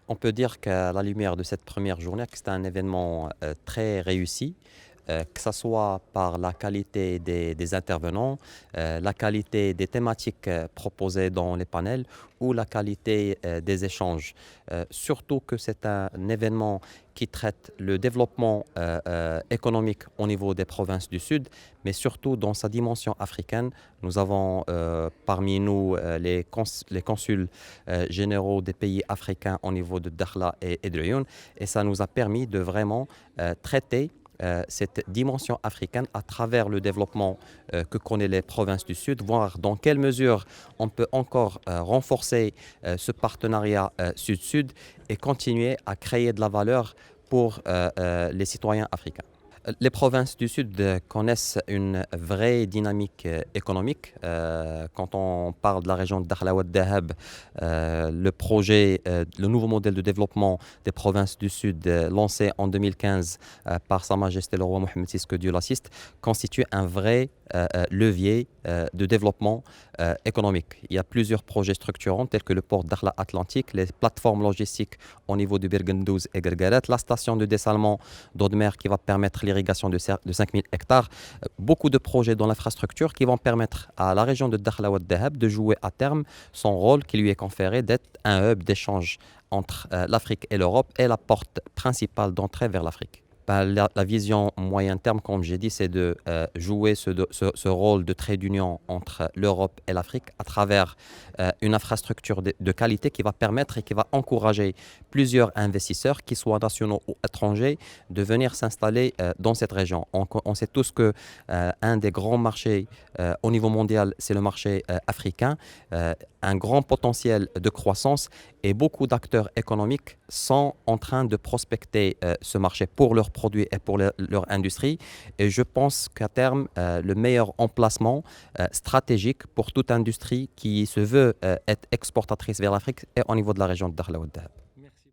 On peut dire qu'à la lumière de cette première journée, que c'était un événement très réussi, que ce soit par la qualité des intervenants, la qualité des thématiques proposées dans les panels ou la qualité des échanges. Surtout que c'est un événement qui traite le développement économique au niveau des provinces du Sud, mais surtout dans sa dimension africaine. Nous avons parmi nous les consuls généraux des pays africains au niveau de Dakhla et de Lyon, et ça nous a permis de vraiment traiter cette dimension africaine à travers le développement que connaissent les provinces du Sud, voir dans quelle mesure on peut encore renforcer ce partenariat Sud-Sud et continuer à créer de la valeur pour les citoyens africains. Les provinces du Sud connaissent une vraie dynamique économique. Quand on parle de la région de Dakhla Ouad Dahab, le projet, le nouveau modèle de développement des provinces du Sud lancé en 2015 par Sa Majesté le roi Mohamed VI, que Dieu l'assiste, constitue un vrai levier de développement économique. Il y a plusieurs projets structurants tels que le port Dakhla Atlantique, les plateformes logistiques au niveau de Birgendouz et Gergaret, la station de dessalement d'eau de mer qui va permettre l'irrigation de 5000 hectares. Beaucoup de projets dans l'infrastructure qui vont permettre à la région de Dakhla Ouad Dahab de jouer à terme son rôle qui lui est conféré d'être un hub d'échange entre l'Afrique et l'Europe et la porte principale d'entrée vers l'Afrique. La vision moyen terme, comme j'ai dit, c'est de jouer ce rôle de trait d'union entre l'Europe et l'Afrique à travers une infrastructure de qualité qui va permettre et qui va encourager plusieurs investisseurs, qu'ils soient nationaux ou étrangers, de venir s'installer dans cette région. On sait tous que un des grands marchés au niveau mondial, c'est le marché africain, un grand potentiel de croissance et beaucoup d'acteurs économiques sont en train de prospecter ce marché pour leurs produits et pour leur industrie. Et je pense qu'à terme, le meilleur emplacement stratégique pour toute industrie qui se veut être exportatrice vers l'Afrique est au niveau de la région de Dakhla Ouad Dahab.